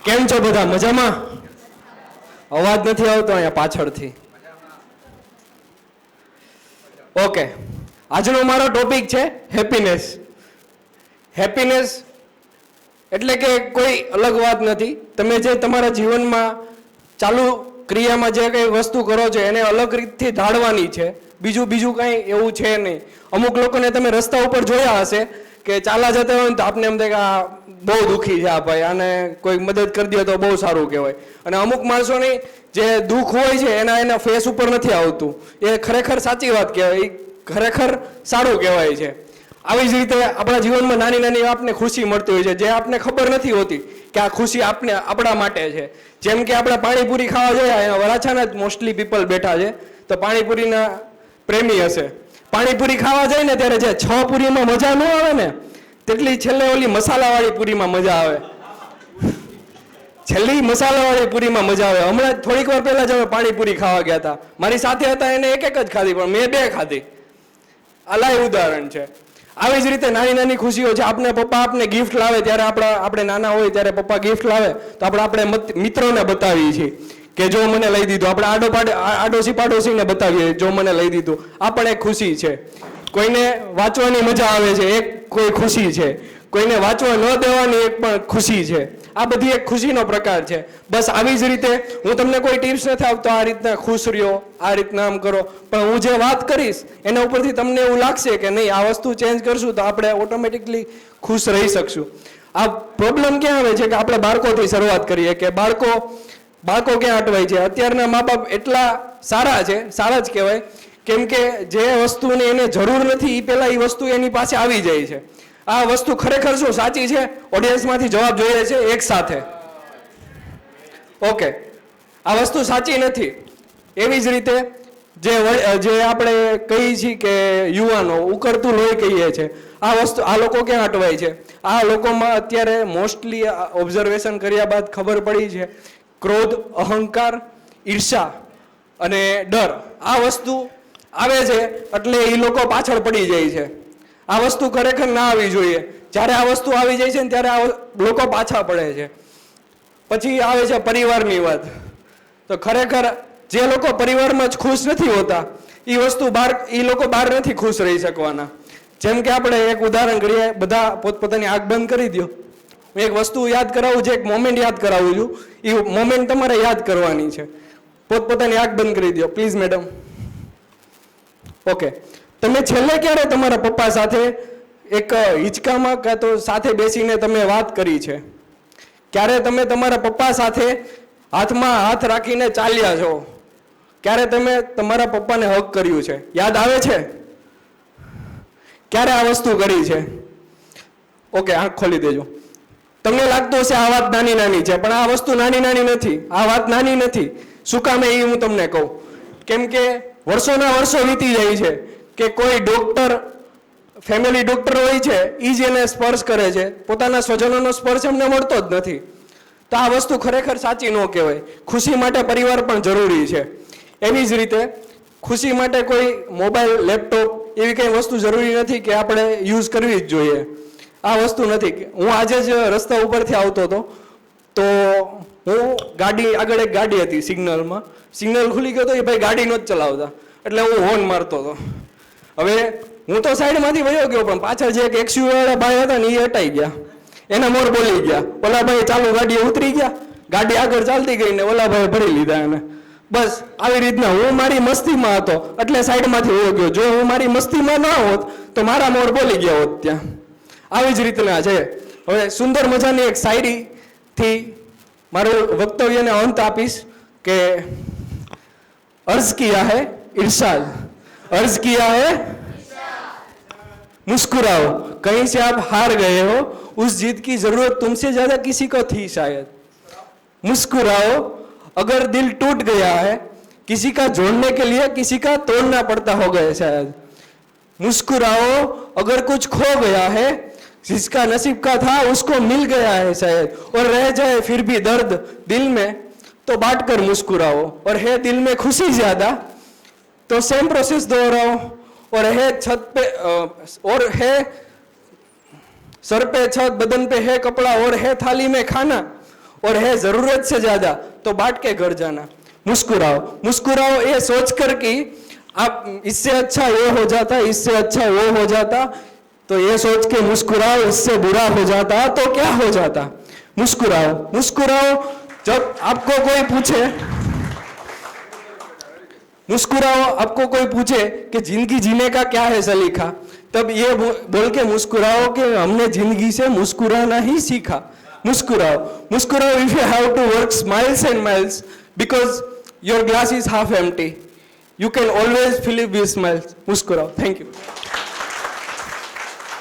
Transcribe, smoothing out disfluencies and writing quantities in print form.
કેમ છો બધા? મજામાં? અવાજ નથી આવતો અહીંયા પાછળથી. ઓકે, આજનો મારો ટોપિક છે હેપીનેસ. હેપીનેસ એટલે કે કોઈ અલગ વાત નથી. તમે જે તમારા જીવનમાં ચાલુ ક્રિયામાં જે કંઈ વસ્તુ કરો છો એને અલગ રીતથી ઢાળવાની છે. બીજું કંઈ એવું છે નહીં. અમુક લોકોને તમે રસ્તા ઉપર જોયા હશે કે ચાલા જતા હોય ને તો આપને એમ થાય કે આ બહુ દુઃખી છે આ ભાઈ, આને કોઈ મદદ કરી દે તો બહુ સારું કહેવાય. અને અમુક માણસોની જે દુઃખ હોય છે એના ફેસ ઉપર નથી આવતું. એ ખરેખર સાચી વાત કહેવાય, એ ખરેખર સારું કહેવાય છે. આવી જ રીતે આપણા જીવનમાં નાની નાની આપને ખુશી મળતી હોય છે જે આપને ખબર નથી હોતી કે આ ખુશી આપણા માટે છે. જેમ કે આપણે પાણીપુરી ખાવા જઈએ, અહીંયા વરાછાના જ મોસ્ટલી પીપલ બેઠા છે તો પાણીપુરીના પ્રેમી હશે. પાણીપુરી ખાવા જાય ને ત્યારે જે 6 પૂરીમાં મજા ન આવે ને તેટલી છેલ્લે ઓલી મસાલાવાળી પૂરીમાં મજા આવે. છેલ્લી મસાલાવાળી પૂરીમાં મજા આવે. હમણાં થોડીક વાર પહેલા જ અમે પાણીપુરી ખાવા ગયા હતા. મારી સાથે હતા એને એક જ ખાધી પણ મેં 2 ખાધી. આ લાઈવ ઉદાહરણ છે. આવી જ રીતે નાની નાની ખુશીઓ છે. આપણે પપ્પા આપને ગિફ્ટ લાવે ત્યારે આપણે નાના હોય ત્યારે પપ્પા ગિફ્ટ લાવે તો આપણે મિત્રોને બતાવીએ છીએ કે જો મને લઈ દીધું. આપણે આડોશીને બતાવીએ જો મને લઈ દીધું. આ પણ એક ખુશી છે. કોઈને વાંચવાની મજા આવે છે એક કોઈ ખુશી છે. કોઈને વાંચવા ન દેવાની એક પણ ખુશી છે. આ બધી એક ખુશીનો પ્રકાર છે. બસ આવી જ રીતે હું તમને કોઈ ટિપ્સ નથી આપતો આ રીતના ખુશ રહ્યો, આ રીતના આમ કરો, પણ હું જે વાત કરીશ એના ઉપરથી તમને એવું લાગશે કે નહીં આ વસ્તુ ચેન્જ કરશું તો આપણે ઓટોમેટિકલી ખુશ રહી શકશું. આ પ્રોબ્લેમ ક્યાં આવે છે કે આપણે બાળકોથી શરૂઆત કરીએ કે બાળકો ક્યાં અટવાય છે. અત્યારના મા બાપ એટલા સારા છે, સારા જ કહેવાય, કેમ કે જે વસ્તુની એને જરૂર નથી એ પહેલાં એ વસ્તુ એની પાસે આવી જાય છે. આ વસ્તુ ખરેખર શું સાચી છે? ઓડિયન્સમાંથી જવાબ જોઈએ છે એક સાથે. ઓકે, આ વસ્તુ સાચી નથી. એવી જ રીતે જે આપણે કહીએ છીએ કે યુવાનો ઉકળતું લોહી કહીએ છીએ, આ લોકો ક્યાં અટવાય છે? આ લોકોમાં અત્યારે મોસ્ટલી ઓબ્ઝર્વેશન કર્યા બાદ ખબર પડી છે ક્રોધ, અહંકાર, ઈર્ષા અને ડર આ વસ્તુ આવે છે એટલે એ લોકો પાછળ પડી જાય છે. આ વસ્તુ ખરેખર ના આવી જોઈએ. જ્યારે આ વસ્તુ આવી જાય છે ને ત્યારે આ લોકો પાછા પડે છે. પછી આવે છે પરિવારની વાત. તો ખરેખર જે લોકો પરિવારમાં જ ખુશ નથી હોતા એ લોકો બહાર નથી ખુશ રહી શકવાના. જેમ કે આપણે એક ઉદાહરણ કરીએ, બધા પોતપોતાની આંખ બંધ કરી દો. એક વસ્તુ યાદ કરાવું છે, એક મોમેન્ટ યાદ કરાવું છું. એ મોમેન્ટ તમારે યાદ કરવાની છે. પોતપોતાની આંખ બંધ કરી દો પ્લીઝ મેડમ. ઓકે, તમે છેલ્લે ક્યારે તમારા પપ્પા સાથે એક હિંચકામાં કાં તો સાથે બેસીને તમે વાત કરી છે? ક્યારે તમે તમારા પપ્પા સાથે હાથમાં હાથ રાખીને ચાલ્યા છો? ક્યારે તમે તમારા પપ્પાને હગ કર્યું છે? યાદ આવે છે? ક્યારે આ વસ્તુ કરી છે? ઓકે, આંખ ખોલી દેજો. તમને લાગતું હશે આ વાત નાની નાની છે, પણ આ વસ્તુ નાની નાની નથી. આ વાત નાની નથી. શું કામ એ હું તમને કહું. કેમ કે વર્ષોના વર્ષો વીતી જાય છે કે કોઈ ડોક્ટર, ફેમિલી ડોક્ટર હોય છે એ જ એને સ્પર્શ કરે છે, પોતાના સ્વજનોનો સ્પર્શ એમને મળતો જ નથી. તો આ વસ્તુ ખરેખર સાચી ન કહેવાય. ખુશી માટે પરિવાર પણ જરૂરી છે. એવી જ રીતે ખુશી માટે કોઈ મોબાઈલ, લેપટોપ એવી કંઈ વસ્તુ જરૂરી નથી કે આપણે યુઝ કરવી જ જોઈએ. આ વસ્તુ નથી. હું આજે જ રસ્તા ઉપરથી આવતો હતો તો હું આગળ એક ગાડી હતી સિગ્નલમાં. સિગ્નલ ખુલી ગયો તો એ ભાઈ ગાડી નહોતા ચલાવતા એટલે હું હોર્ન મારતો હતો. હવે હું તો સાઈડમાંથી વયો ગયો પણ પાછળ જે એક એક્સ્યુવી વાળા ભાઈ હતા ને એ હટાઈ ગયા. એના મોર બોલી ગયા. ઓલા ભાઈ ચાલુ ગાડીએ ઉતરી ગયા, ગાડી આગળ ચાલતી ગઈ ને ઓલા ભાઈ ભરી લીધા એને. બસ આવી રીતના હું મારી મસ્તીમાં હતો એટલે સાઈડમાંથી વયો ગયો. જો હું મારી મસ્તીમાં ના હોત તો મારા મોર બોલી ગયા હોત ત્યાં. આવી જ રીતના છે. હવે સુંદર મજાની એક શાયરીથી મારું વક્તવ્યને અંત આપીશ કે अर्ज किया है इरशाद, अर्ज किया है मुस्कुराओ, कहीं से आप हार गए हो, उस जीत की जरूरत तुमसे ज्यादा किसी को थी शायद. मुस्कुराओ अगर दिल टूट गया है, किसी का जोड़ने के लिए किसी का तोड़ना पड़ता होगा शायद. मुस्कुराओ अगर कुछ खो गया है, जिसका नसीब का था उसको मिल गया है शायद. और रह जाए फिर भी दर्द दिल में तो बांट कर मुस्कुराओ. और है दिल में खुशी ज्यादा तो सेम प्रोसेस दोहराओ. और है छत पे और है सर पे छत, बदन पे है कपड़ा और है थाली में खाना. और है जरूरत से ज्यादा तो बांट के घर जाना। मुस्कुराओ, मुस्कुराओ ये सोचकर कि आप इससे अच्छा ये हो जाता, इससे अच्छा वो हो जाता, तो ये सोच के मुस्कुराओ, इससे बुरा हो जाता तो क्या हो जाता। मुस्कुराओ, मुस्कुराओ। जब आपको कोई पूछे, मुस्कुराओ, आपको कोई पूछे कि जिंदगी जीने का क्या है सलीखा, तब ये बोल के मुस्कुराओ कि हमने जिंदगी से मुस्कुराना ही सीखा। मुस्कुराओ, मुस्कुराओ। If you have to work smiles and miles because your glass is half empty, you can always fill it with smiles. मुस्कुराओ। Thank you.